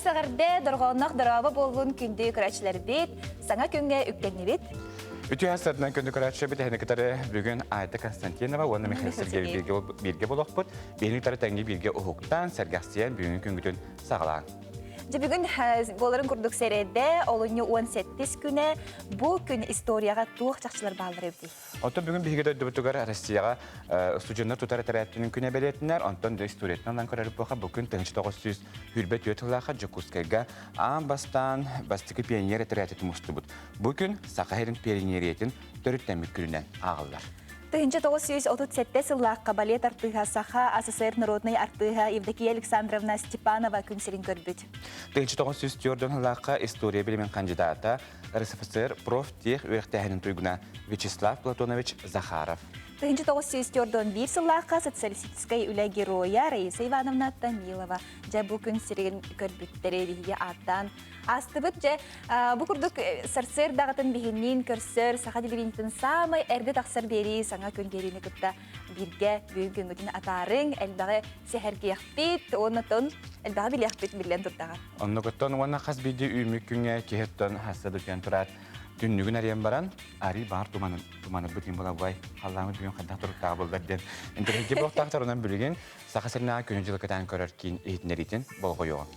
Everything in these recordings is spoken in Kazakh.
сағырды дұрғаннақ дұрабы болуын күнді күрәтшілер бет, саңа күнге үктенне бет. Үті әсірден күнді күрәтші бет әйнекетары бүгін Айта Константинова, оны Михаил Сергей бірге болуқ бұд. Бейініктары тәңге бірге ұхуқтан сәргәстиян бүгін күнгіден сағалаған. Бүгін боларын күрдік середе, олыны 17 күні бұл күн историяға туық жақшылар бағылар өбді. Онтан бүгін бейгеді өтігер Россияға студионер тұтар әтәрәттінің күне бәлетінер, онтан да историятынан көрәріп бұға бұл күн 1900 хүрбет өтіліға Джокускайға аң бастан бастықы пионер әтәрәттің мұсты бұд. Бұл күн Сақахерін пионеретін төріттәмік күнінен ағылдар. 1937 сыллаққа балет артыға саха СССР народный артыға Евдокия Александровна Степанова күнсерін көрбіт. 1904 сыллаққа история білімен кандидата РСФСР профтех өріқтәхінің тұйгына Вячеслав Платонович Захаров. 1904 сыллаққа социалистической үлі героя Раиса Ивановна Томилова. Жа бұл күн серген көрбіттері бейге аттан. Астыбыт жа бұл күрдік сарсыр дағытын бейінен көрсір сақа делевенетін самай әрді тақсыр бері саңа күн беріне күтті бірге бүйін күнгітін атарың әлбағы сәхәрге яқпет, онытын әлбағы білі яқпет білен тұрдаған. Онны күттен оны қас бейді үймі күнге кехеттен хасады өткен тұрат. Түннігін әрен баран, ари бар туманы бұтын бола бұлай, қаламы бүгін қандақ тұрықтағы болдарден. Интернетке бұқтақтарынан бүліген, сақасырына күні жылы кәтән көрер кейін ейтінер етін бол қойуға.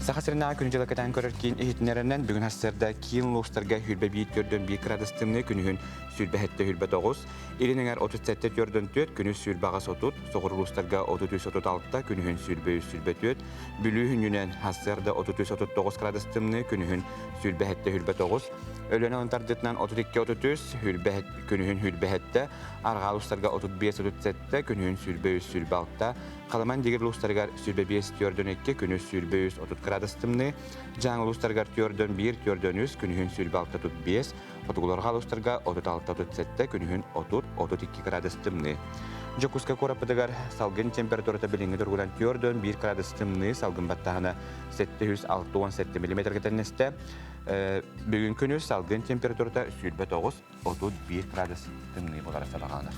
Сақасырына күні жылы кәтән көрер кейін ейтінерінен бүгін хастырда кейін лұстарға хүрбе бейт көрден бей қырадыстымны күнігін сүрбе әтті хүрбе 9, Иринеңер 37 көрден 4, күні сүрбаға сотут, соғыр лұстарға 33-36, күнігін сүрбе 2 бүлі хүнінен хастырда 33-39 қырадыстымны күнігін сүрбе әтті хүрбе 9, өлені онтардетінен 32-33, күнігін хүрбе әтті, арға лұстарға 35-37, күнігін сүрбе 3 қаламан дегер лұстарға сүрбе 5 көрден 2, күні сүрбе 30 қырадыстымны, жаңы лұстарға көрден 1, көрден 3, күнігін сүрбе 6-5, Отугуларға лустарға 36-37, күнігін 30-32 градустымны. Жокуска корапыдығар салгын температурата біліңгі дұрғылан көрден 1 градустымны салгын баттағына 706-17 мм кетенесті. Бүгін күні салгын температурата сүлбе 9-31 градустымны болары сабағаныр.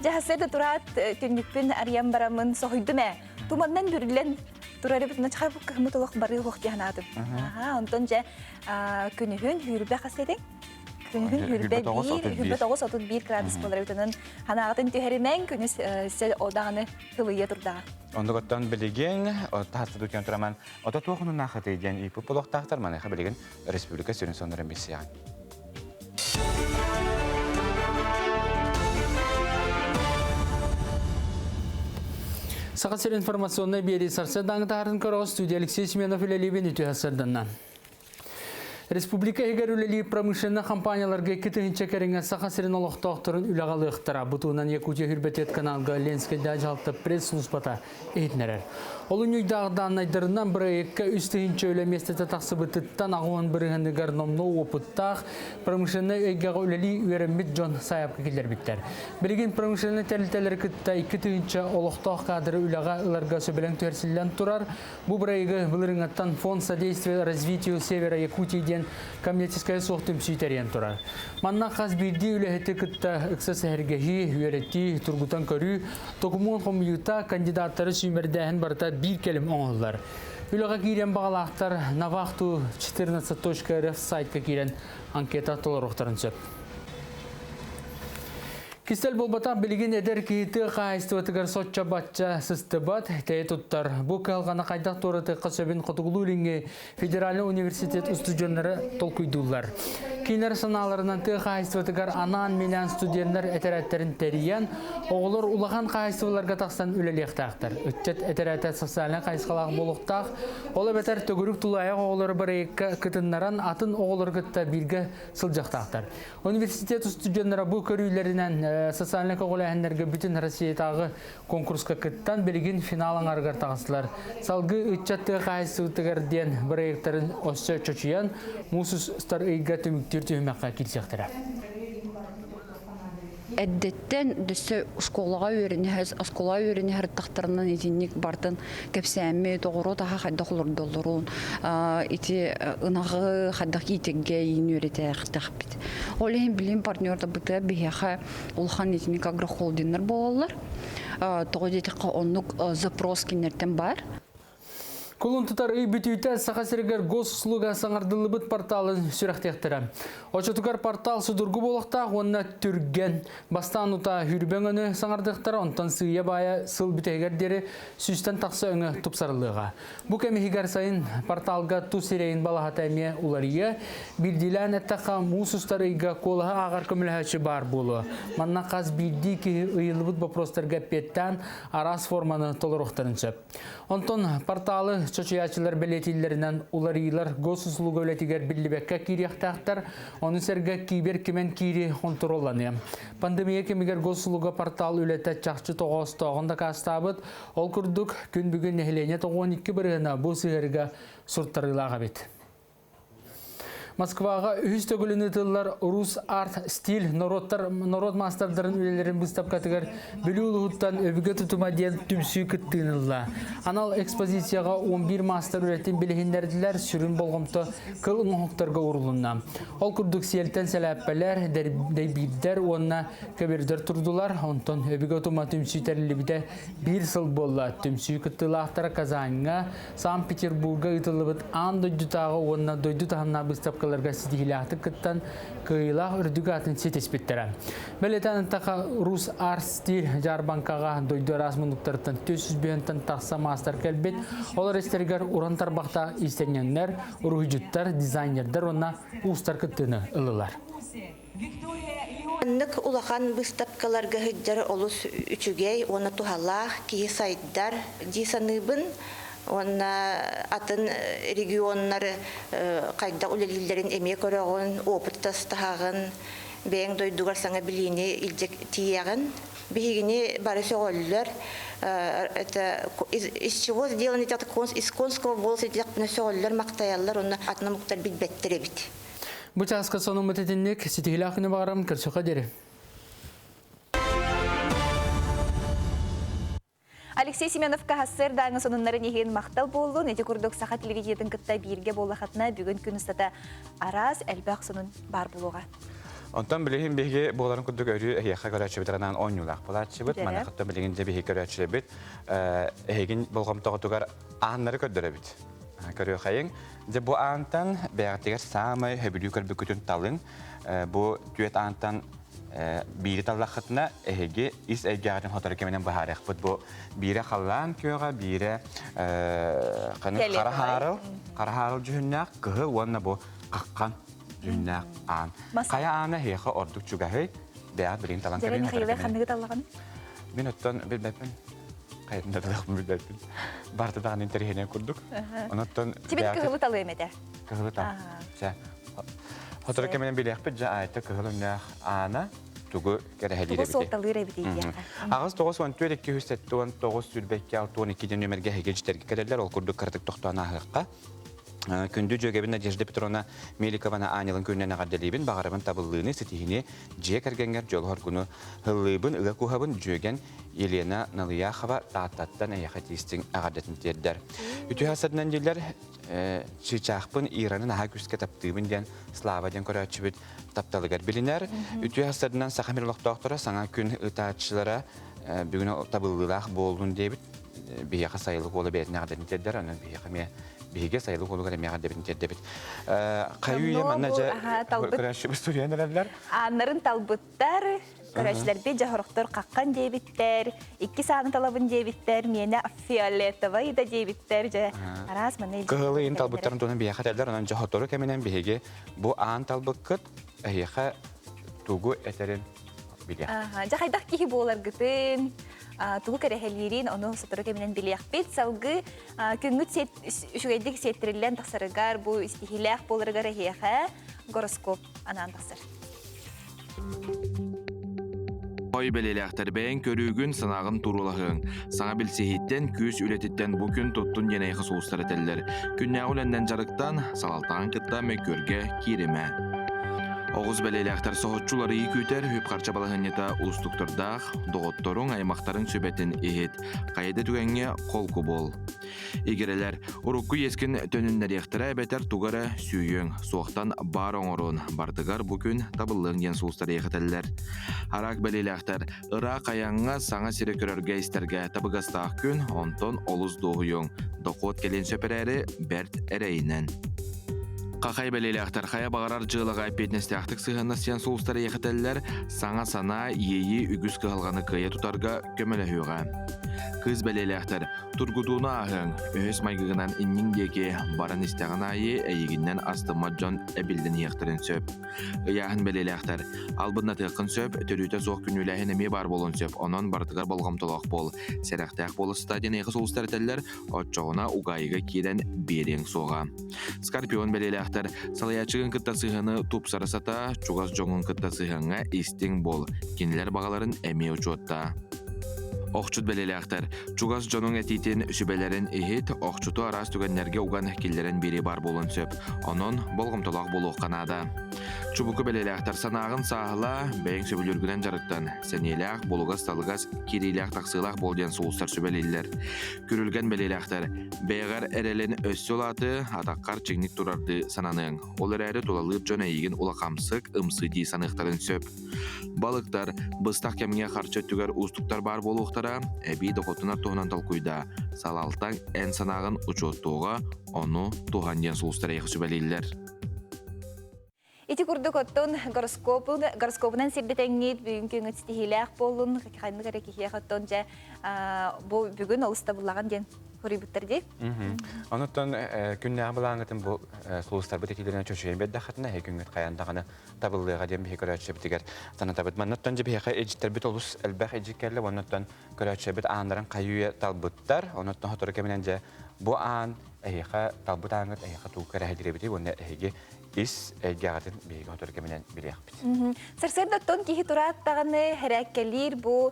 Жахасырды тұрат түннікпін ариян барамын соғыйды мә? Туманнан бүрілен Турары бітіні чықай бұл қығымы толық бары ұқты ғанадым. Онтон жа күнігін хүрбе қасайдың? Күнігін хүрбе 9-31 градус болар өтінің ғанағытын түйерімен күні одағыны қылыя тұрдағы. Онды көттен білеген, тағыстыд өткен тұраман, ота тоғының нақыты еден ипі бұлықтақтар манайға білеген республика сөрін сондырын бесиян. Сақасыр информационный бері сарсы даңғытағырын көрі студия Алексей Семенов үлелебен үті асырдынан. Республика егер үлелі промышленный компанияларға кетігінші кәріңе сақасырын олықтақтырын үлағалы ұқтыра. Бұтуынан Якутия хүрбетет каналға Ленскайда жалты пресс-службата ейтінерер. Олың үйдағыдан айдырынан бірі еккі үстігінші өлі местеті тақсы бұтыттан ағуын бірігінді гарномны опыттақ промышленный егеға үлелі үйерімбет Джон Саяпқа келер біттер. Білген промышленный тәлітелер күтті кетігінші олықтақ қадыры үліға ұларға сөбелен түрсілден тұрар. Бұл бірі бұлырыңаттан фонд содействия развитию севера Якутии коммерческая соқтым сүйтерен тұрар. Манна қаз бірді үліхеті күтті үксі сәргехи, үйеретті, тұрғытан көрі, токумон қомиюта кандидаттары сүймердәхін барыта bir kelime oğullar. Ülüge giren bağlaqtar Navaqtu 14.rf saytka giren anketa tolaroqtarın söp. Kistel bolbata bilgin eder ki tıqa istivatıgar sotça batça sıstybat teye tuttar. Bu kalgana qaydaq toru tıqa söbün Qutugululingi Federalny Universitet ustudjonları tolkuydullar. Kiner sanalarından tıqa istivatıgar anan milan studiyenler eteretlerin teriyen, oğulur ulağan qaysıvalarga taqsan üleliqtaqtar. Ütçet eteretet sosyalina qaysqalaq boluqtaq, ola beter tögürük tulayaq oğulur bir ekka kıtınlaran atın oğulur gıtta bilge sıljaqtaqtar. Universitet ustudjonları bu körüylerinden Социальный коғылайынларға бүтін Россиядағы конкурсқа күттан білген финалын арғар тағысылар. Салғы үтчатты қайсы үттігерден бір ектарын осы чөчиян мұсыз ұстар үйге түміктер түймеққа келсектірі. Әддеттен дүсі школаға өріне әріттақтарынан етінік бартын кәпсәмі тоғыру таға қайдақ олырдолыруын, еті ұнағы қайдақ етеге ен өреті әқтақ бет. Олейін білейін партнерді бұты бейеқі ұлған етінік агрохолдинер болалар. тоғыдетіққа онлық запрос кенерден бар. Кулун тутар үй бүтүйті сақасыргар госуслуга саңардылыбыт порталын сүрәқтектірі. Очотугар портал судургу болықта онына түрген бастан ұта хүрбен саңардықтар онтан сыя бая сыл бүтегердері сүстен тақсы өңі тұпсарылыға. Бұ кәмігігер сайын порталға ту сирейін балағат әме улария білділән әттіға мұсустар үйға қолыға ағар көміләші бар болу. Манна қаз білді ки ұйылыбыт бопростарға петтен арас форманы толырықтырыншы. Онтан порталы чочуячылар белетилеринен уларыйлар госуслуга өлетигер биллибекке кирияқтақтар, оны сәрге кибер кемен кири контролланы. Пандемия кемигер госуслуга портал өлеті чақчы тоғыз тоғында кастабыт, ол күрдік күн бүгін нехлене 12 бірігіна бұл сығырға сұрттарылаға бет. Москваға үз төгіліні тыллар рус арт стиль народ мастардарын үлелерін бұстапқатығар білі ұлғыттан өбігі тұтыма ден түмсүй күттігінілла. Анал экспозицияға 11 мастар үлеттен білігіндерділер сүрін болғымты кыл ұңықтарға ұрылынна. Ол күрдік селтен сәләппәлер, дәйбейдер, онына көбердер тұрдылар. Онтан өбігі тұма түмсүй тәрілібіде бір сыл болла. Түмсүй күттілақтара Казанға, Санкт-Петербурга ұтылыбыт ан дойдутағы онына дойду тағына бұстапқы Ларга сидихилахты кыттан кыйлах үрдүгатын сетеспеттері. Бәлетен тақа рус арт-стиль жарбанкаға дойду размындықтырттан 400 тақса мастер кәлбет. Олар естерігер урантар бақта истененлер, урғыжыттар, дизайнердер онна ұстар кыттыны ылылар. Аннык улахан выставкаларга хыджар олус үчүгей, оны тухалах, кии сайддар, дисаныбын, онна атын регионнары кайда үлелилерин эме көрөгөн, опыт тастагын, бэң дойдугар саңа билини илжек тиягын, бигини бары сөөллөр, это из чего сделаны это из конского волоса дияпны сөөллөр мактаяллар, онна атына муктар билбеттеребит. Бу часка соның мүтетіннік сетихилақыны бағарам кірсіға дері. Алексей Семенов каһассыр даңы сонуннарын еген мақтал болу, неде күрдік сақа телевизиядың кітта бирге болақатына бүгін күністата араз әлбәқ сонун бар болуға. Онтан білеген беге боларын күрдік өрі әйеқа көрәтші біт, 10 юлақ болатшы біт, мана құтта білеген де беге көрәтші біт, әйеген болғамтағы тұғар ағынлары көрдірі біт. Көрі қайын. Бұл ағынтан бәғаттегер самай хөбілі көрбі күтін талын, бұл түйет ағынтан бири таллақытына әйге ис әйгеғатын хотары кеменен бағарық бұд. Бұл бири қалан күйеға, бири қарахарыл жүхіннәқ, күхі онына бұл қаққан жүхіннәқ ағын. Қая ағына хейқі ордық жүгәхей, бәғат білген талан кәбен хотары кемен. Мен оттан білбәпін. Қайында талақпын білбәпін. Барты дағын интерхене күрдік. Тебе күхілі талы емеді? Күхілі тал. Хотары кеменен білек біт, жа айты күхіліннәқ ағына тұғы кәрәхәлері біде. Тұғы солталы рәбіде. Ағыз 9-12-209 сүлбәкке 6-12-ден өмерге хегенштерге кәрелер, ол күрдік кірдік тоқтуан ағыққа. Күнді жөгебін Надежда Петровна Меликована Анилын көннен ағарделейбін, бағарабын табыллығыны сетихіне жек әргенгер жолғар күні ғылыбын, ұға күхабын жөген Елена Налияхова тағаттаттан әйеқа тейістің ағардатын тердер. Үті хасадынан дейлер шычақпын Иранын аға күске таптығын ден Славаден көрәтші бүт тапталығар білінер. Үті хасадынан Сақамерлық доқтора саңа күн ұтатшылара бүгін табыллылақ болуын дейбіт. Бейеқа сайылық олы бәйтін ағардатын тердер, оны бейге сайылық олуғар әмеға дебетін тердебіт. Қайу ем, анна жа көрәші біз түрген әрәлілер? Аннарын талбыттар, көрәшілер бей жағырықтар қаққан дейбіттер, 2 сағын талабын дейбіттер, мені фиолетовай да дейбіттер, арас мұны елдер. Кығылы ең талбыттарын туынан бейеқа тәлдер, онан жағыторы кәменен бейге бұл аң талбыққыт әйеқа туғы әтерін білек. Жақайдақ кейі болар күтін. Тугу кәрәхәлерин, оны сатыры кәменен білияқпет, салғы күнгіт үшігейдік сеттерілен тақсарығар, бұл істихиләқ болырығар әйеға гороскоп анан тақсар. Ой белеләқтер бәйін көрігін санағын турулағын. Саңа білсейіттен күз үлетіттен бұл күн тұттын енайқы соғыстар әтелілер. Күнне әуләнден жарықтан салалтаған қытта мәкөрге кереме. Оғыз бәлеләқтер соғытчулары екөйтер хөп қарча балығынета ұстықтырдақ, доғыттырың аймақтарын сөбетін ехет, қайды түгенге қолқы бол. Игерелер урукку ескин төнүннәрияқтыра бетер тугара сүйөң, суақтан бар оңорун, бардыгар бүгін табыллың ен суыстар ехетелер. Арак белелектер, ыра каянга саңа сире көрөргө истерге табыгастаақ күн, онтон олус доғуйың, доқот келен сөперәрі бәрт әрейінен. Қақай белелектер, қая бағарар жылыға петнестяқтық сығына сен суыстар ехетелер, саңа сана ейі үгіз кығалғаны кыя тұтарға көмелі Кыз белелектер, тургудуна ағын, өз майгығынан иннин деке баран истяған айы әйігіннен астыма жон әбілден ехтерін сөп. Ыяғын белелектер, албынна тықын сөп, төрүйті соқ күніләхін әме бар болын сөп, онын бардығар болғамтылақ бол. Сәрәқтәқ болы стадион еқі соғыстар әтелер, отчоғына уғайығы кейден берең соға. Скорпион белелектер, салаячығын кытта сығыны туп сарасата, чуғас жоңын кытта сығынға истің бол. Кенілер бағаларын әме ұчуатта. Оқчут белелектер, чугас жонун этитин сүбелерин ихит, оқчуту арас түгеннерге уган киллерин бири бар болун сөп, онон болгомтолақ болуқ қанада. Чубуку белелектер санағын сағыла, бәйін сөбілүргінен жарықтан, сәнелек, болуғас талығас, кирилек тақсылақ болден суыстар сөбелейлер. Күрілген белелектер, бәйғар әрелін өссі олаты, атаққар чегник турарды сананың, олар әрі толалып жон әйігін улақамсық, ымсы дей санықтарын сөп. Балықтар, бұстақ кәміне қарчы түгер ұстықтар бар болуқтара, әбей доқотынар туғынан талқұйда, салалтан ән санағын ұчуаттуға, оны туған ден суыстар әйгі сөбелейлер. Ити курдук оттон гороскопунан сирдетеңгит бүгүнкү стихилях болун кайны керек кихия оттон же бүгүн олуста буллаган ден көрүбүттер. Онуттан күннәгә булаңытын бу сулустар битекилерне чөчөйөн бедда хатына күнгөт каяндаганы табылдыга дем бихи көрөчө битигер саната бит маннаттан же бихи эҗиттер бит олус элбах эҗиккәле онуттан көрөчө бит андарын кайуя талбыттар онуттан хаторга менен же бу ан эйха талбытаңыт эйха тукара хәдиребити онда эйге ис гәрәтен бейге хаторга менен билек бит. Сарсердаттон кихи тураттаганы хәрәккәлир бу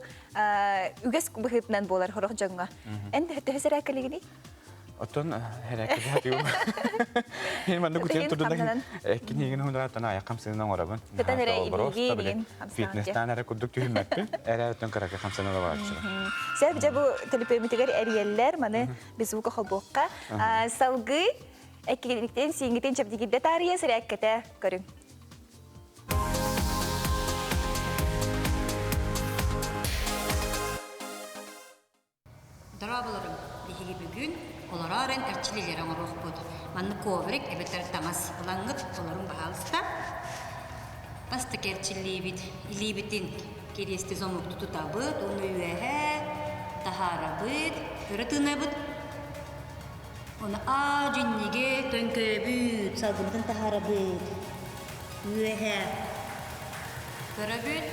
үгәс бихитнән болар хорох жаңга. Энде төһәсәрәккәлигини? Оттон хәрәкәт хатыу. Мен манда күтен турдан кинеген хондраттан аяккам сенен оңорабын. Фитнестан әрә күдүк түһүмәкпин. Әрә оттон каракка хамсана да бар. Сәб жабу телепемитегер әриялләр маны без бу кохобокка салгы экиликтен сиңгитен чапдигидә тария сәрәккәтә көрүң. Дарабыларым, бихиги бүгүн оларарын әрчилелер оңоруq буд. Манны коврик эбетер тамас булаңгыт оларын баалыста. Басты керчилибит, илибитин кересте зомук тутутабыт, уну үәһә, тахарабыт, өрөтүнәбыт. Оны ажинниге төнкөбүт, салгымтын тахарабыт. Үәһә. Көрөбүт.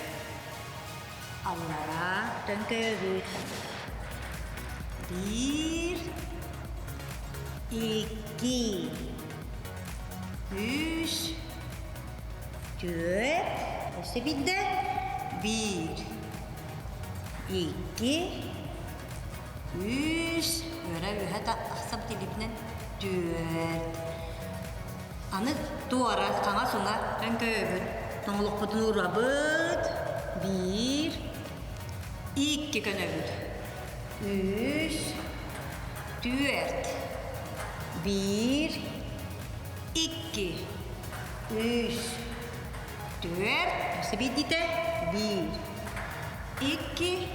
Аллара төнкөбүт. Bir, iki, üç, dört, nasıl bitti? Bir, iki, üç, görev hatta aksam telefinen dört. Anı duvara sana sonra ben köbür. Tongluk putun uğrabıt. Bir, iki köbür. Üç, dört, bir, iki, üç, dört, nasıl bitti de? Bir, iki,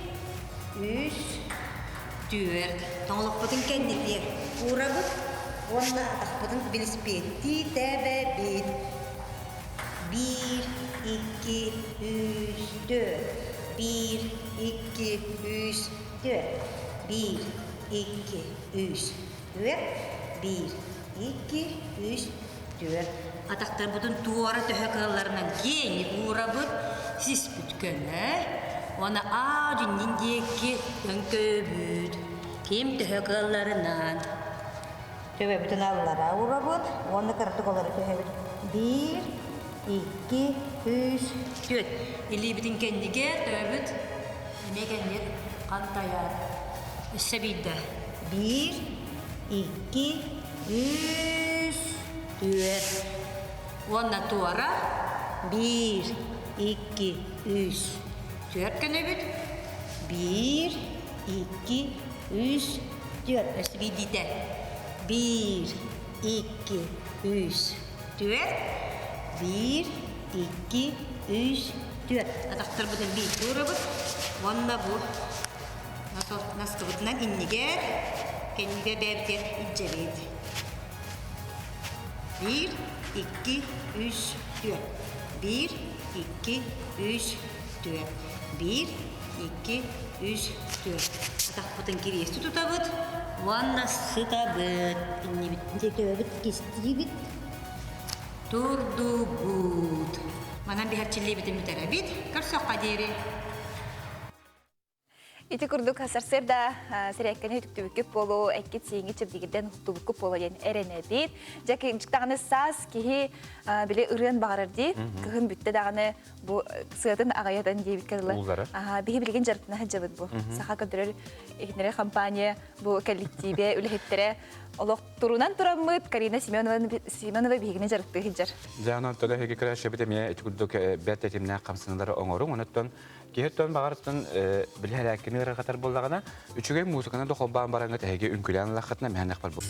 üç, dört. Tongluk putun kendisi. Uğrabıt, onunla atak putun velosipedi tebe bit. Bir, iki, üç, dört. Bir, iki, üç, dört. Bir, iki, üç, dört. Bir, iki, üç, dört. Ataklar bütün duvara töhekağlarından geni uğrabıp siz bütkönler. Ona ağacının diyeki dönkövüd. Kim töhekağlarından. Töhe bütün ağlara uğrabıp. Onu kırtık olarak töhebüd. Bir, iki, üç, dört. İli bütün kendige töhebüd. Ne kendir? Kantayar. Sebide. Bir, iki, üç, dört. Ona tuara. Bir, iki, üç, dört kenebit. Bir, iki, üç, 4 өсібейдейді. 1, 2, 3, 4. 1, 2, 3, 4. Атақтар бұдан бейт тұры бұд. Онна бұл. Насқы бұдынан иннігер. Кеннігер бәбдер иджабейді. 1, 2, 3, 4. 1, 2, 3, 4. 1, 2, 3, 4. Атақ бұтын кересті тұта бұд. Ваннасы да бұд. Инне бітінде көбіт, кестігі біт. Тұрды бұд. Манан бігерчілі бітін бітері біт. Көрсоққа дейірі. Ити курдук хасарсырда сиреккені түктүбүккүп болу, эккит сиңи чыбдигиден хуттубуккуп болу ен эрене бит. Жаки жыктаганы сас кихи биле ырын багарырди, кыхын бүтте даганы бу сыатын агаядан дейбит кадылы. Биги билген жарытына хаджабыт бу. Саха көдөрөр эхнере компания бу коллективе үлехеттере олох турунан турамыт Карина Семенова бигине жарытты хиджар. Жана тода хеге краше битеме ити курдук бәттетимне камсынлары оңору, онаттан Кехеттен бағарыстан білхәрәккені ғырғатар болдағына, үчіге музыканы доқылбаған бараңға тәйге үнкілән лақытына мәннақ бар бұл.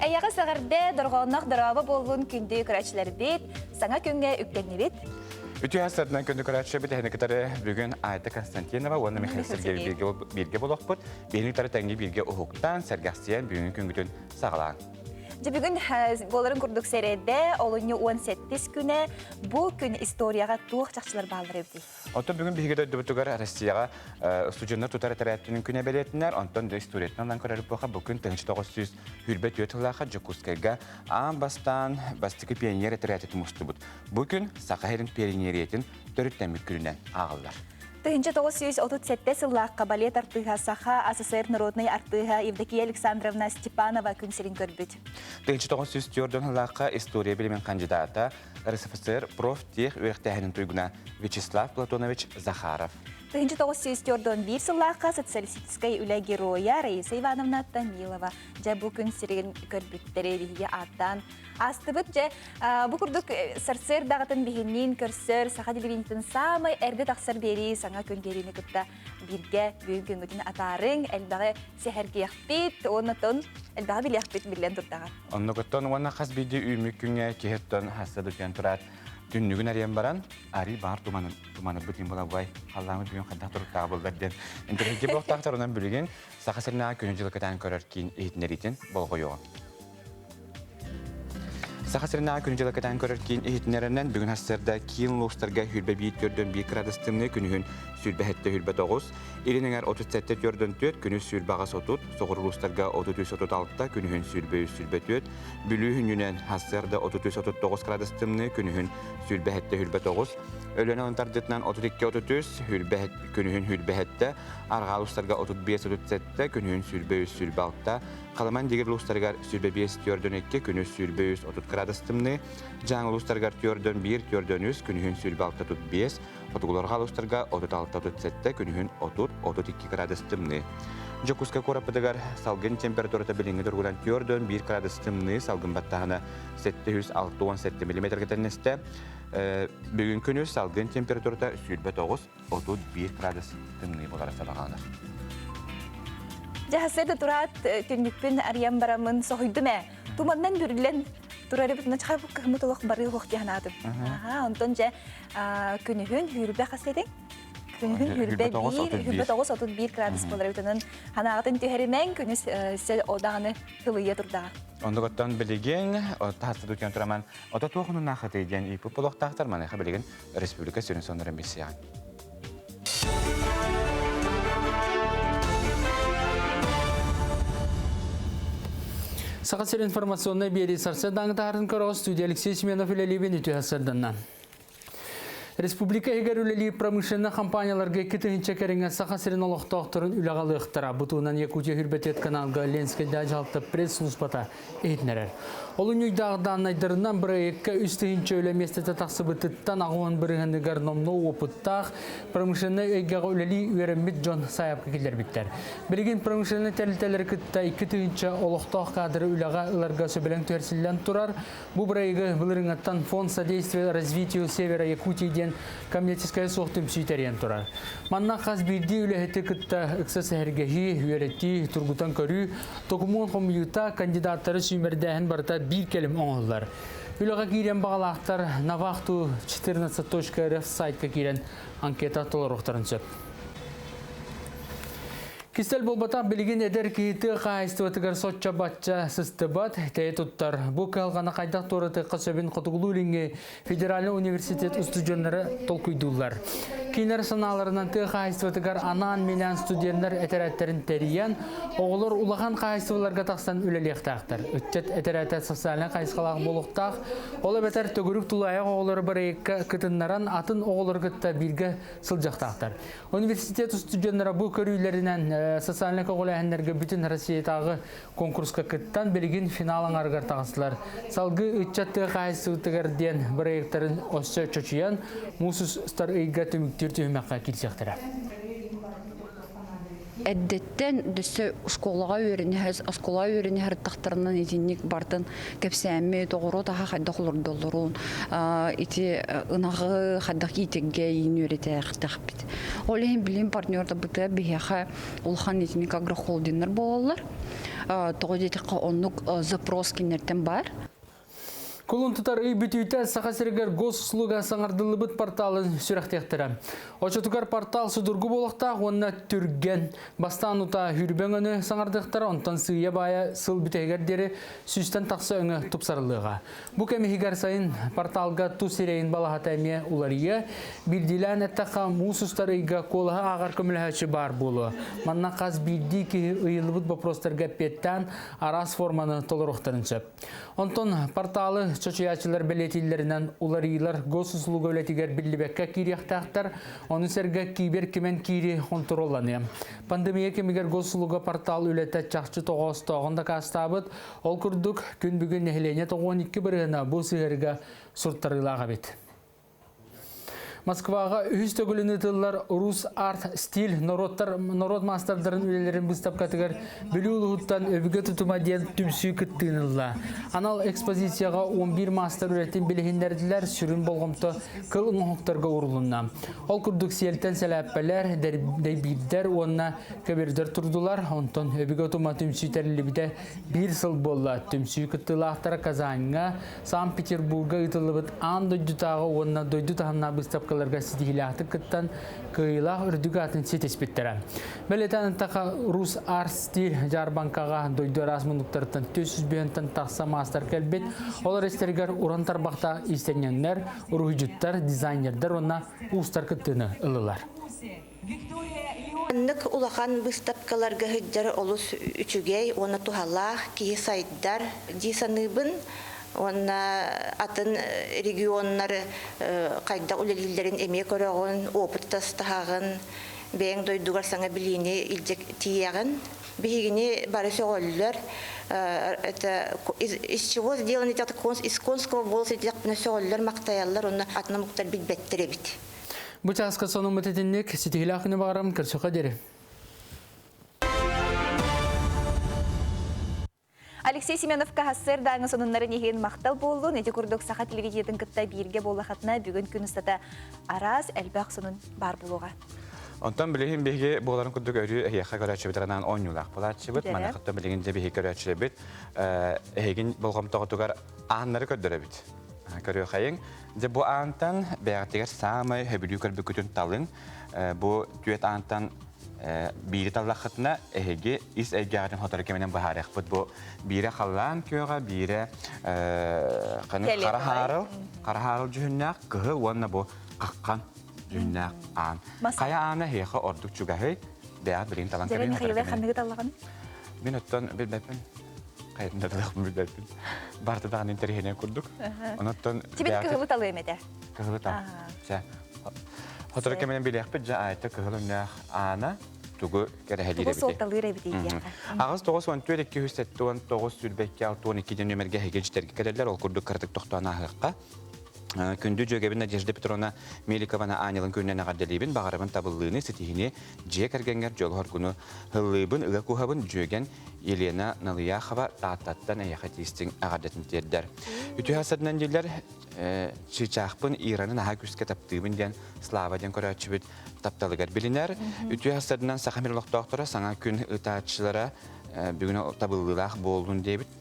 Әйяғы сағырды дұрғаннақ дұрабы болуын күнді күрәтшілер бет, саңа күнге үктәнне бет. Үті әсірден күнді күрәтші біт әйнекітары бүгін Айта Константинова, оны Михаил Сергей берге болуқ бұд. Бейініктары тәңге берге ұхуқтан сәргәстиян бүгін күнгітін сағалаған. Бүгін боларын күрдік сәреді, олыны 18 күні бұл күн историяға туық жақшылар бағылыр өбді. Онтан бүгін бейгеді дүбітігер Россияға студионар тұтары тәрәттінің күне бәлетінер, онтан да историятынан көрәріп бұға бүкін 1900 хүрбет өтіліға жүкускайға аң бастан бастықы пионер тәрәттіті мұсты бұд. Бүкін Сақайрын пионеретін төріттен мүккілінен ағылдар. 1937 сыллаққа балет артыға Саха СССР народный артыға Евдокия Александровна Степанова күнсерін көрбіт. 1904 сыллаққа история білімен кандидата РСФСР профтех өріқтәхінің тұйгына Вячеслав Платонович Захаров. 1904 сыллаққа социалистической үлі героя Раиса Ивановна Томилова. Жа бұл күнсерін көрбіттері бейге аттан астыбыт же бу курдук сарсыр дагытын бигинин көрсөр саха дилибинтин самый эрде таксар бери саңа күнгерини кытта бирге бүгүн күнгүтүн атарың элбагы сехерге яхпит онотон элбагы бил яхпит билен турдага оннокоттон уанна хас биди үмүк күнгө кехеттон хасадыкен турат түннүгүн ариен баран ари бар туманы бутин бола бай алланы бүгүн кадда туруктага болберден интернетке боктактарынан билген саха сырна күнүжүлөкөтөн көрөр кийин эйтнеритин болгойо Сахасырына күнжелекетен көрір кейін ehitнерінен бүгін хастырда кейін луыстарға хүрбе бейт көрден бей крадыстымны күнігін сүрбе хетті хүрбе 9, ерініңер 37 көрден 4, күні сүрбаға сотут, соғыр луыстарға 33-36, күнігін сүрбе 4, бүлі хүнінен хастырда 33-39 крадыстымны күнігін сүрбе хетті хүрбе 9, өлені онтардетінен 32-33, күнігін хүрбе хетті, арға луыстарға 35-37, күнігін сүрбе 6, Қаламан дегер лустаргар сүрбе 5 көрден 2, күні сүрбе 30 градыстымны, жаңы лустаргар төрден 1, төрден 3, күнігін сүрбе 6-5, отығыларға лустарга 36-37, күнігін 30-32 градыстымны. Жокуска корапыдыгар салгын температурата біліңі дұрғылан төрден 1 градыстымны, салгын баттағына 706-17 мм кетенесті. Бүгін күні салгын температурата сүрбе 9-31 градыстымны болары сабағаныр. Жахасырда турат түннікпін ариян барамын соғойды мә. Туманнан бүрілен турары бүтіна чағар бұл қығымы толық бары қоқты янадым. Онтон жа күнігін хүрбе қасайдың? Күнігін хүрбе 9-31 градус болары бүтінін. Ханағатын түйерімен күні сәл одағыны қылыя тұрдаға. Ондығыттан білеген, тағыстырды өткен тұраман, ота тоғының нақыты еден ипі бұлық тағыстарман әқі білеген Республика сөрін сондырын бесиян. Сақасыр информационный бері сарсы даңғытағырын көріғыз студия Алексей Семенов үлелебен үті ғасырдынан. Республика егерулели промышленный компанияларға кетігінші кәріңі Сақасырын олықтақтырын үлағалы ұқтыра. Бұтуынан Якутия хүрбетет каналға Ленскайда жалты пресс-службата ейтінерер. Олын үйдағыдан айдарынан проектка үстігінші өлеместеті тақсыбытыттан ағуан бірігіндігер номны опыттақ промышленный өйгеға өлелі өреммет Джон Саяпқа келер біттер. Білген промышленный тәлітелер күтті 2-тігінші олықтақ қадыры үліға ұларға сөбелен төрсілден тұрар. Бұл проекті бұлырыңаттан Фонд содействия развитию Севера Якутийден коммерческая соқтым сүйтерен тұрар. Манна қаз бірді үліхеті күтті ұқсас әргехи, үйеретті, тұрғытан көрі, тоқымуын қомүйута кандидаттары сүймердәхін барта bir келім оңғылар. Үліға кейрен бағалақтар Навахту 14.rf сайтқа кейрен анкета толырықтарын сөп. Кистел болбата білген едер кейті қайыстыватығар сотча батча сыстыбат тәйі тұттар. Бұл қалғаны қайдақ торыты қасөбін қотығылуліңе Федеральный университет ұстыжонлары толкүйдулар. Кейнер саналарынан түй қайыстыватығар анан миллион студенттер әтерәттерін тәриян, оғылыр улаған қайыстываларға тақсан үлелектақтар. Үтчет әтерәтет социален қайысқалақ болуқтақ, олы бәтер төгірік тұлайық оғылыр бір еккі күтіннаран атын оғылыр күтті бірге сылжақтақтар. Университет ұстыжонлары бұл көрүйлерінен социальный көғіләхіндерге бүтін Россиятағы конкурсқа күттан білген финалын арғар тағысылар. Салғы үтчатты қайыстыватығар ден бір ектерін осы чөчиян, мұсыз ұстар үйге түміктер түйімаққа келсектірі. Әддеттен дүсі школаға өрінігіз, асколаға өрінігір тақтарынан етінік бардын кәпсәмі тоғыру таға қайдақ олырдолыруын, еті ұнағы қайдақ етеге ені өреті әқтіқ бет. Олейін білім партнерді бұты бігеға ұлған етінік агрохолдинер болалар. Тоғы детіққа онлық запрос кенерден бар. Кулун тұтар үй бүтүйті сақасыргер госуслуга саңардылы бұт порталын сүрәқтектірі. Очотугар портал судургу болықта онына түрген бастан ұта хүрбен өні саңардықтары онтан сүйе бая сыл бүтегердері сүстен тақсы өңі тұпсарылыға. Бұ кәмігігер сайын порталға ту сирейін балағат әме улария білділән әттіға мұсустар үйге қолыға ағар көміләші бар болу. Манна қаз білді ки ұйылы бұт бопростарға петтен арас форманы толырықтарын сөп. Онтон порталы Чочуячылар білетілерінен уларыйлар госуслуга өлетігер білібекке кирияқтақтар, оны сәрге кейбер кемен кири контролланы. Пандемия кемігер госуслуга портал өлеті чақчы тоғыстағында қастабыд, ол күрдік күн бүгін нәхілене 12 біріғына бұл сығырға сұрттарылаға бет. Москваға үз төгіліні тыллар Рус арт стиль народ мастардарын үлелерін бұстап катығар білі ұлығыттан өбігі тұтыма ден түмсүй күттігінілла. Анал экспозицияға 11 мастар үлеттен білігіндерділер сүрін болғымты қыл ұңықтарға ұрылынна. Ол күрдік селтен сәләппәлер, дәйбейдер, онына көбердер тұрдылар. Онтан өбігі тұтыма түмсүй тәрілі біде бір сыл болла. Түмсүй күттілақтара Казанға, Санкт-Петербурга ұтылыбыт ан дойдутағы онына дойду тағына бұстап каларга сидихилахты кыттан кыйлах үрдүгатын сетеспеттері. Бәлетен тақа Рус арт стиль жарбанкаға дойду размындықтардан 400 тақса мастер кәлбет. Олар estергер урантар бақта истененлер, урғыжыттар, дизайнердер онна ұстар кыттыны ылылар. Аннык улахан выставкаларга хыджар олус үчүгей, оны тухаллах, кии сайттар, дисаныбын, онна атын регионнары кайда улелилерин эме көрөгөн, опыт тастагын, бэң дойдугар саңа билини илжек тиягын, бигини бары сөголлөр, это из чего сделан этот из конского волоса сөголлөр мактаяллар, онна атына муктар билбеттере бит. Бұл часқа соның мұтетіннік сетігілі ақыны бағарам кірсіға дері. Алексей Семенов каһассыр даңы сонуннарын еген мақтал болу, неде күрдік сақа телевизиядың кітта бірге болақатына бүгін күністата араз әлбәқ сонун бар болуға. Онтан білеген беге боларын күрдік өрі әйеқа көрәтші 10 юлақ болатшы бұд. Мана қыттан білеген де беге көрәтші бұд. Әйген болғамтағы ағынлары көрдірі бұд. Көрі қайын. Бұл антан бәғаттегер самай хөбілі көрбі күтін талын. Бұл түйет антан бейрі таллақытына әйге ис әйгеғатын хотары кеменен бағарық бұд. Бұл бейрі қалан күйеға, бейрі қарахарыл жүхіннәқ күхі уанна бұл қаққан жүхіннәқ ан. Қая аны хейқы ордық чүгәхі бәғат білген талан кеменен хотары Мен оттан білбәпін. Қайдындадылық мүлбәпін. Барты дағын интерхенен күрдік. Тебе кығылы талы емеді? Кығылы тал. Хотары кеменен білек бі жа айты кығылы үнәқ ана тугу кәрәһәлире Тугу бите. солталыр эбития. Агыс 9-12-2 12 нөмерге хегежтерге керелер, ол курдук кырдык тоқтуана хыққа. Күнді жөгебін Надежда Петровна Меликована Анилын күннен ағарделейбін, бағарабын табыллыны сетихіне жек әргенгер жолғар күні ғыллыбын, ұға кухабын жөген Елена Налияхова тааттаттан әйеқа тейістің ағардетін тердер. Үті хасадынан дейлер, чычақпын Иранын аға күске таптығын ден Слава ден көрәтші тапталығар білінер. Үті хасадынан Сақамирлық доқтора саңа күн ұтаатшылара бүгін табыллылақ болуын дейбіт,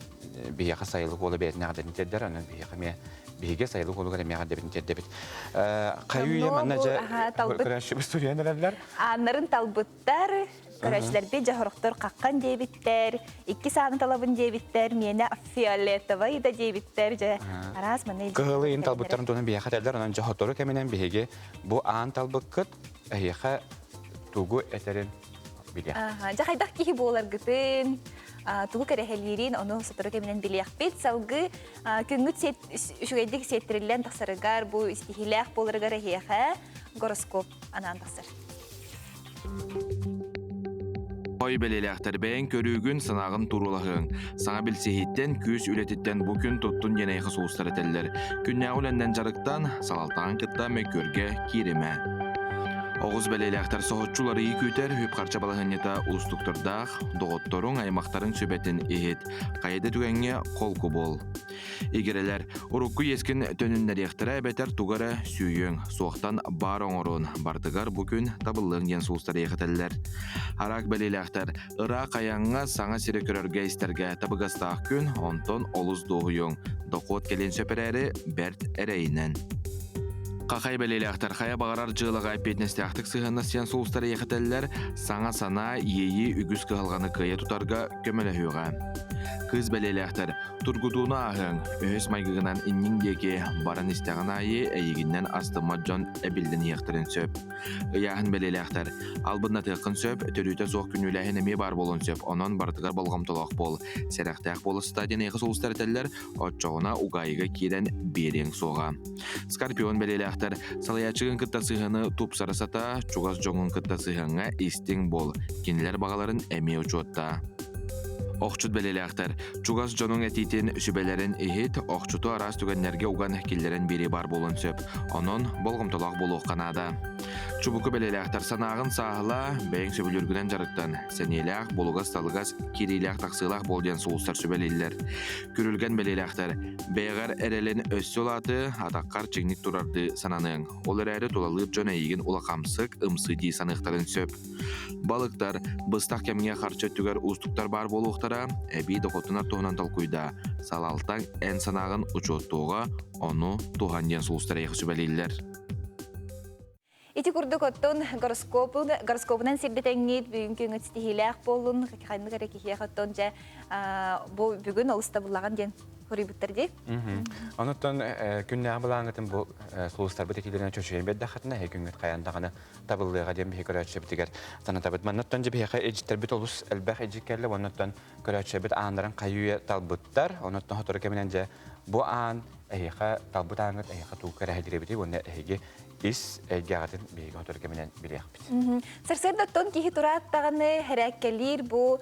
бейеқа сайылық олы бәйтін ағардетін тердер, анын бейеқа биге сайлык олугар эмега дебин дебит. Каюя манна жа көрәшү студиялар. Аннарын талбыттар, көрәшләрбе жахырыктар каккан дебиттер, 2 саны талабын дебиттер, менә фиолетовый да дебиттер же. Арас менә. Кылын талбыттарын тонын бия хатерлар, анан жахотору кеменен биге бу ан талбыккыт әйеха тугу этерин биле. Жахайдак ки болар гытын. Тугу кәрәһәлерин оны сатыры кеменен билияқпет. Салгы күнгіт үшігейдік сеттерілен тақсарыгар, бұл истихилях болырыгар әйеға гороскоп анан тақсар. Ой белелектер бәйін көрігін сынағын турулағын. Саңа білсехеттен күз үлететтен бұл күн тұттын енайқы соғыстар етелер. Күнне әуләнден жарықтан салалтаған кітта мәкөрге кереме. Оғыз бәлелектер соғытчулары екөйтер хөп қарча балағынета ұстықтырдақ, доғытторың аймақтарын сөбетін ехет, қайды түгенге қолқы бол. Егерелер, ұрыққы ескен төнінлер ектірі бәтер туғары сүйен, соқтан бар оңырын, бардығар бүкін табылығын ден соғыстар ехетелер. Арақ бәлелектер, ыра қаяңға саңа сірі көрерге істерге табығастақ күн, онтон олыз доғыйың, доқот келен сөперәрі бәрт әрейінен. Қақай бәлелектер, қая бағарар жылыға петнесті ақтық сығына сен соғыстары ехетелер, саңа сана ейі үгіз қығылғаны қия тұтарға көмілі хүйға. Кыз бәлелектер, тұргудуына ағын, өз майгығынан инниңдеке барын істеғін айы әйігінен астыма жон әбілдің ектірін сөп. Ұяғын бәлелектер, албынна тұқын сөп, түріті зоқ күніләхін әме бар болын сөп, онын бартығар болғамтылық бол. Сәрәқтәқ болы стадион еқі соғыстар тәлілер, отчоғына уғайығы керен берең соға. Скорпион бәлелектер, салаячығын кытта сығыны туп сарасата, чуғас жоңын кытта сығынға истің бол. Кенілер бағаларын әме ұчуатта. Оқчут бәлелектер, чугас жонун әтейтен сүбелерін ехет, оқчуту арас түгенлерге уған келлерін бері бар болын сөп, онын болғымтылақ болуқ қанада. Чубуку бәлелектер санағын сағыла, бәйін сөбілергінен жарықтан, сәнелек, болуғас талығас, керейлек тақсылақ болден соғыстар сөбелейлер. Күрілген бәлелектер, бәйғар әрелін өссі олаты, атаққар чеңнік тұрарды сананың, олар әрі толалып жон әйігін олақамсық, ымсы дей санықтарын сөп. Балықтар, бұстақ кәмге қарчы түгер ұстықтар бар болуқтара, әбей доқотынар туғынан талқойда, салалтан ән санағын ұчуаттуға, оны туған ден соғыстар әйіқі сөбелейлер. Ити курдук оттон гороскопунан сирдетеңгит бүгүнкү стихилях болун кайны керек кихиях оттон же бүгүн олуста буллаган ден хорибуттар же. Онуттан күннәгы булаңытын бу сулустар бетекилерine чөчөйөн бедде хатына күнгөт каяндаганы табылыга дем бе көрөчөп дигер сана табыт маннаттан же беха эжиттер бит олус элбах эжиккеле онуттан көрөчөп бит аандарын каюя талбыттар онуттан хотору кеменен же бу аан эйха талбытаңыт эйха тукара хадиребити онна эйге ис эгягатын бега хотору кеменен билиякпит. Сарсырдаттон кихи тураттаганы хереккелир бу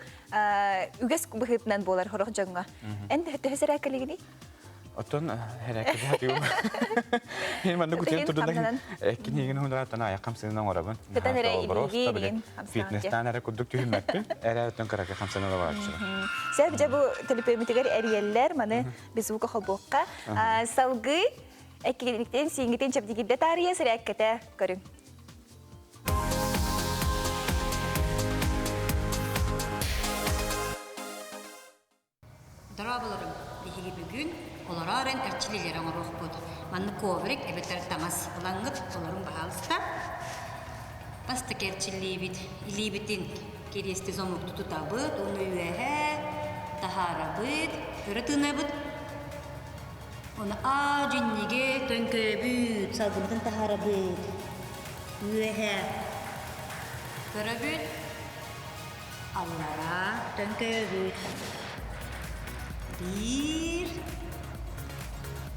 үгес быхытнан болар хорох жоңга. Энди хөсөрәккелигини? Оттон хереккелир атыу. Мен күтен турдан кинеген хундаттан аякамсынан орабын. Фитнестан ара кудук түһүмәккү. Эрәтен карак хамсынан барачы. Сәб жабу телепеметигер эриеллер маны без бу кохобокка салгы экиликтен сиңгитен чапдигидде тария сыраккете көрүң. Дарабаларым, бихиги бүгүн оларарын әрчилелер оңыруқ бұд. Манны коврик әбеттер тамас ұлаңғыт оларын бағалыста. Басты кәрчилі бит, илі бітін кересті зомықты тұтабыд, оны үйәхә, тахара бұд, көрі тына бұд. Оны ажыннеге төнкі бұд, салғымдың тахара бұд, үйәхә, көрі бұд, аллара төнкі бұд. 1,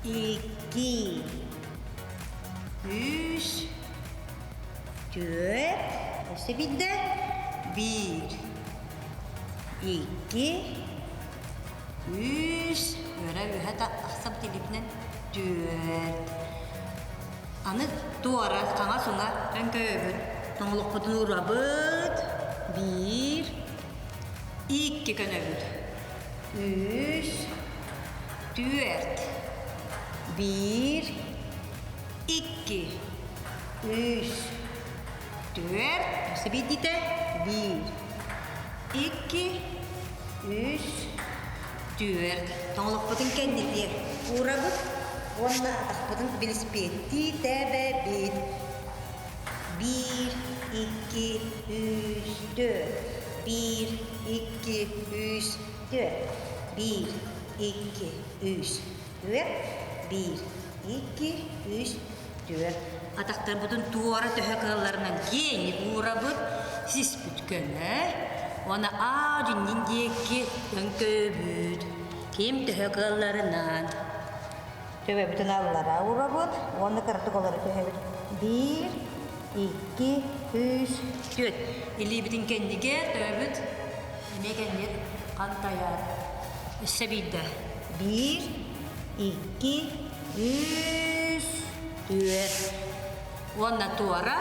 2, 3, 4, осы бидді, Bir, iki, üç. Öyle hatta aksam telipinen dört. Anı doğru, ana sonra ben köybün. Tonluk budun uğrabıd. Bir, iki könöbüd. Üç, dört. Bir, iki, üç, dört. Nasıl bitti de? Bir, iki, üç, dört. Tonluk budun kendisi uğrabıd. Onunla budun bilspeti de bit. Bir, iki, üç, dört. Bir, iki, üç, dört. Bir, iki, üç, dört. Bir, iki, üç, dört. Атақтар бұдың туары төхекаларынан кені ұрабыд, сіз бүткені, оны ажыннен декі өңкөбүд, кем төхекаларынан. Төбе бүтін алылара ұрабыд, оны картықалары төхебід. Bir, iki, üç, dört. Или бүтін кендіге төбід, емекендер қантаяр. Үсі бейді. Bir, iki, üç, dört. Onunla tuara.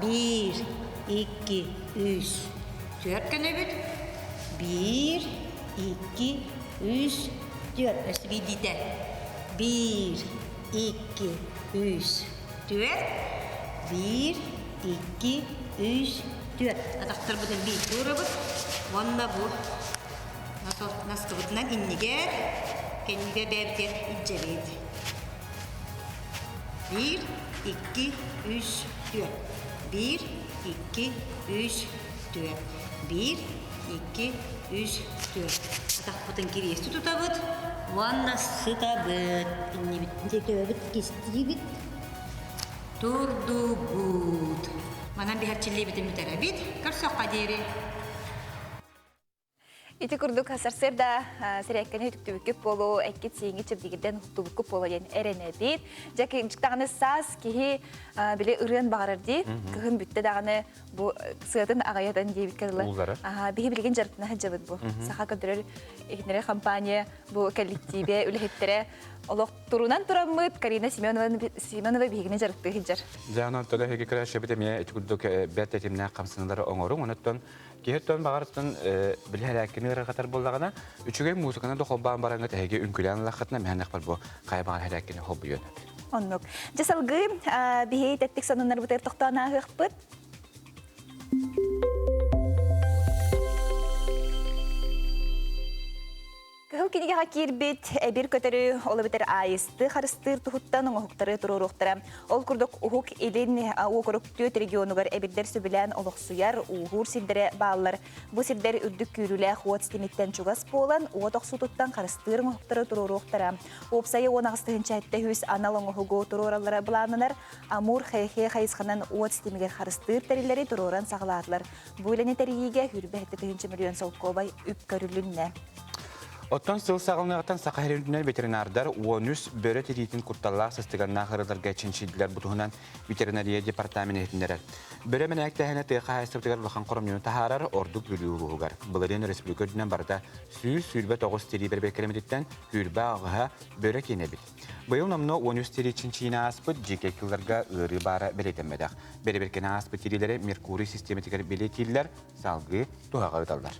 Bir, iki, üç, dört könübüt. Bir, iki, üç, dört. Nasıl bir dide? Bir, iki, üç, dört. Bir, iki, üç, dört. Ataktır bu da bir tuarabıt. Onunla bu. Nasıl kıvıtından inniger. Kendine berker inceleyin. Bir, iki, üç, dört. Bir, iki, üç, dört. Bir, iki, üç, dört. Atak butun kiriyesi tutabıt. Vanna sıtabıt. İnni bitince dövüt, kestiği bit. Durdu bud. Manam bir harçilliği bitin müterabit. Karsak kaderi. Ити курдук хасарсырда сиреккени түктүбүккүп болу, экки сиңи чыбдигиден хуттубуккуп болу ден эренебит. Жаки жыктаганы саз кихи биле ырын багарырди, кыхын бүтте даганы бу сыатын агаядан дейбит кадылы. Биги билген жарытына хаджабыт бу. Саха көдөрөр ихнере компания бу коллективе үлехеттере олох турунан турамыт Карина Семенова бигине жарытты хиджар. Жана тода хеге краше битеме ити курдук бет этимне камсындар оңорун, онуттан Кехеттон бағарыстан білхәләккені ғырғатар болдағына, үчіген музыканы да қолбаған бараңға тәйге үнкілән лақытына мәннақ бар бұл қайбаған хәләккені қолбы үйен. Оннук. Жасалғы бігей тәттік сонынлар бұтыр тоқтауына ғықпыт. Кыхыл кинеге хакирбит, бир көтөрү олы битер айысты харыстыр тухуттан оңуктары туруруктара. Ол курдук ухук элин окоруктүөт регионугар эбирдер сөбүлән олоксуяр ухур силдере баалар. Бу силдер үрдүк күрүлэ хуот стимиттен чугас болан, уотоксутуттан харыстыр оңуктары туруруктара. Опсайы онагыстыгынча этте хүс анал оңугу турураллара буланынар, амур хэхэ хайысханан уот стимигер харыстыр терилери туруран сагалатлар. Бу илене теригиге хүрбэхте 1 миллион солкобай үп көрүлүнне. Оттан сыл сағылынағытан сақайрындынар ветеринардар 13 бөрі теритін күртталлақ сыстығанна қырыларға ченшілділер бұтығынан ветеринария департаментіндері. Бөрі мен әктәхіне тыйқа хайыстығығар лұқан қорымнені тахарар ордық бүлі ұғығығар. Бұлырын республикөдінен барда сүйі-сүйілбе 9 тери бербекелемедеттен хүрбә ағыға бөрі кенебіл. Бұйыл намны 13 тери ченшіна аспыт жеке кілларға ұры бары беретенмедақ. Береберкені аспыт терилері Меркурий системетикер белетелілер салғы туғаға өталдар.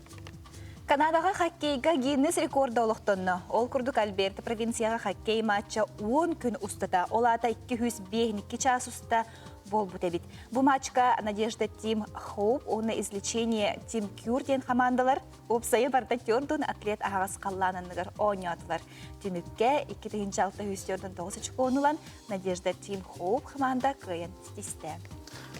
Канадаға хоккейга Гиннес рекорда олықтонны. Ол күрдік Альберта провинцияға хоккей матча 10 күн ұстыда. Ол ата 202 час ұста бол бұтебит. Бұл матчка Надежда Тим Хоуп, оны излечение Тим Кюрден командалар. Опсайы барда төрден атлет ағас қалланынығыр ойнатылар. Түнікке 2-6-9 онылан Надежда Тим Хоуп команда күйен стисті.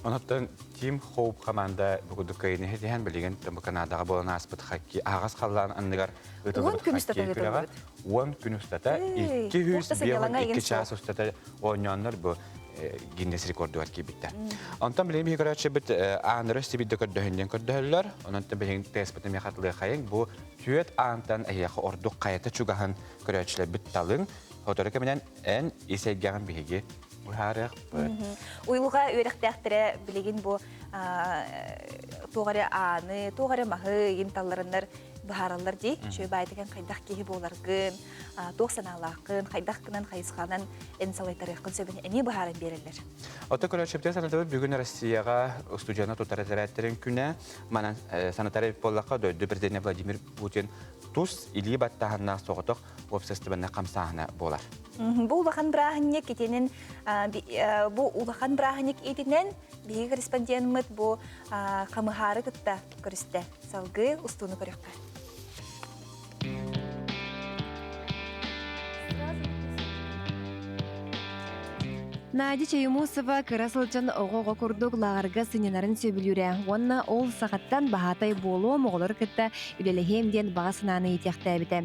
Онуттан Тим Хоуп команда бүгүдүк кайны хеден билген Канадаға болан аспыт хоккей агас қаллан анныгар өтөлөр хоккей күрөгө 10 күн устата 202 час устата ойноннор бу Гиннес рекорду бар кибиттер. Онтан билем хигерачы бит анрыс бит көддөһүндөн көддөһөллөр. Онтан билген теспити мехатлы хайын бу түөт антан аяқы ордук кайта чугахан көрөчлөр бит талын. Фоторека менен эн исегган биге Уһарык. Уйлуга өрөктәхтере билеген бу тугары аны, тугары махы инталларыннар бахараллар ди. Шөй байтыган кайдак кеһи боларгын, тохсаналакын, кайдак кынан хайсханан энсалайтарыкын сөбен эни бахарын берелер. Ота көрөчөптө санатабы бүгүн Россияга студияны тутараттырын күнә мана санатарий боллакка дөйдү президент Владимир Путин тус или баттаханна соғытық обществоны қамсағына болар. Бұл улахан брахынек етенін, бұл улахан брахынек етенен бигі корреспондентмыт бұл қамығары күтті көрісті. Салғы ұстуыны көректі. Нади Чаюмусова кырасылчан оғоға күрдік лағарға сыненарын сөбілюрі. Онна ол сағаттан бағатай болу моғылыр кітті үлелігемден бағасынаны етекті әбіті.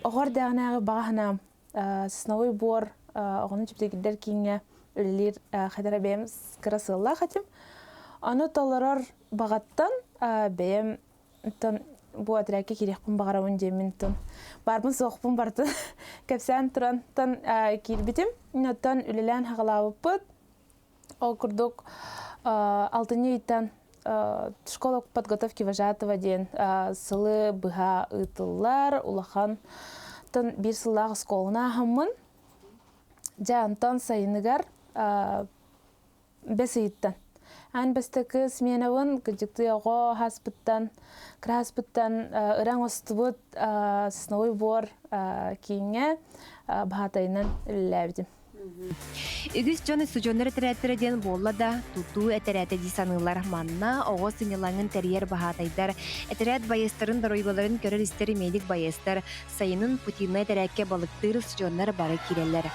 Оғыр дағынағы бағана сынауы бор оғының жүптегілдер кейінге үлелер қадара бәйім кырасылла қатым. Аны таларар бағаттан бәйім bu atraki kirikpun bağıramın cemintun. Barbun soğukpun bartın. Kapsan turan tan kirbitim. Tan ülelen hağalavıpıt. O kurduk 6 itten школа подготовки вожатого ден сылы быха ытыллар улахан тан бир сыллағы школына хамын. Жантан сайыныгар бес иттен. Ан бастакы сменавын кыжыкты оға хаспыттан, краспыттан ыран остыбыт сыновой бор кейінге бағатайынан үліләбдім. Үгіз жоны сужоныр тәрәттірден болла да тұту әтәрәті дисанылар манна оғы сынелаңын тәрьер бағатайдар әтәрәт байыстарын доройбаларын көрір істері медик байыстар сайының Путинна тәрәкке балықтыр сужонар бары керелер.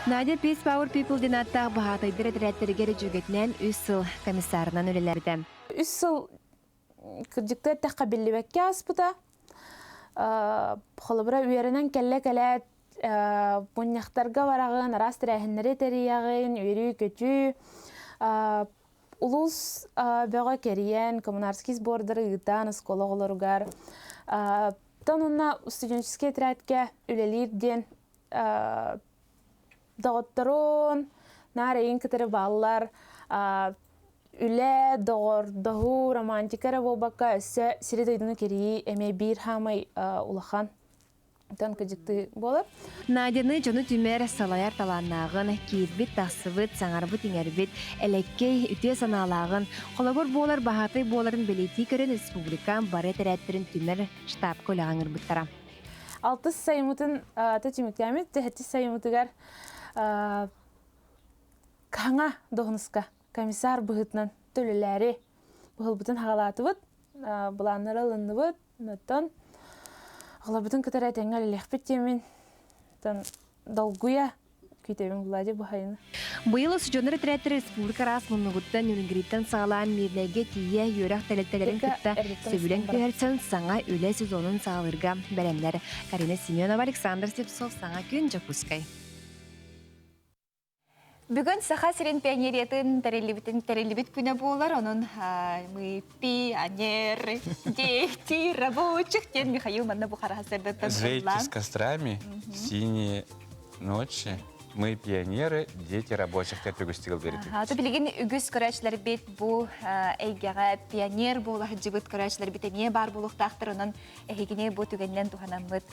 Надя Peace Power People динаттағы бағатайдар әтәрәттіргері жүгетінен 3 сыл комиссарынан өлелерді. 3 сыл кірдікті әттіққа білібәкке аспыда. Қолыбыра үйерінен кәлі-кәләт бұняқтарға барағын, арас тірәхінлері тәрияғын, үйері көті. Улус бөға кериен, коммунарский сбордары ұйтан, сколы оларығар. Тан онна студенческий тәрәтке үлелерден дағыттырын, нарайын кітірі балылар, үлі, доғыр, доғу, романтикары болбаққа өсі сиредойдыны керейі әме бір хамай улахан тан кәжікті болыр. Надяны жоны түмер салаяр таланнағын, кейірбет, тақсыбыт, саңарбыт, еңербет, әлеккей, үте саналағын, қолабыр болар, бағатай боларын белеті көрін республикан бары тәрәттерін түмер штаб көлағын ұрбыттара. 6 сайымытын тәтіміктәмет, 7 сайымытығар қаңа доғынысқа комиссар бұғытынан төлілері бұғылбытын хағалаты бұд, бұланыр алынды бұд, nøттан ғылабытын күтір әтеңгәл ләқпеттемен долгуя күйтемін бұладе бұхайыны. Бұйылы сужоныр тәрәттір республика рас мұнығыттан нүнгіриттен сағалаған мерләге тие үйерақ тәлеттерін күтті сөбілен көрсен саңа өлі сезонын сағалырға бәрәмдер. Карина Семенова, Александр Степсов, саңа күн Жакускай. Бүгін саха сирен пионеретін тәрелебет күні болар, оның мы пионеры, дети, рабочих, тен Михаил Манна Бухара Хасердеттен Жейки с кострами, синие ночи, мы пионеры, дети рабочих, тәт бүгістігіл берді. Аты білген үгіз көрәшілер бет бұл әйгеға пионер болу жібіт көрәшілер бет әне бар болуқтақтыр, оның әйгене бұл түгеннен туғанамыд.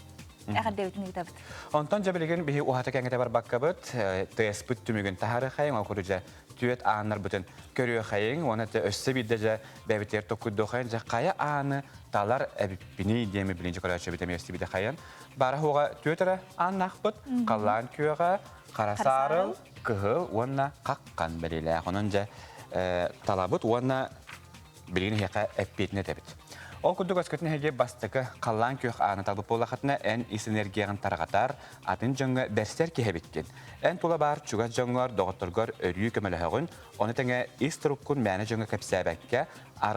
Онтан жабелеген бихи ухата кәңгете бар баққабыт, тәс бұт түмігін тахары қайын, оқырыжа түйет aanlar бүтін көріе қайын, оны тә өссі бейді жа бәбітер тоқыдды қайын, жа қая ааны талар әбіппіні демі білінчі көрәтші бітемі өсті бейді қайын. Бары хуға түйетірі aanнақ бұт, қалан күйеға, қарасарыл, күхіл, онына қаққан білелі. Оның жа талабыт, онына білген хеқа әппетіне тәбіт. Ол күндік өскөтін әге бастықы қалан көк аны талбып болақатына ән ис энергияғын тарғатар, атын жоңға бәрстер кехебіткен. Ән тула бар чугат жоңғар, доғыттырғар өрүй көмілі ғын, оны тәңе ис тұрыққын мәні жоңға кәпсәбәкке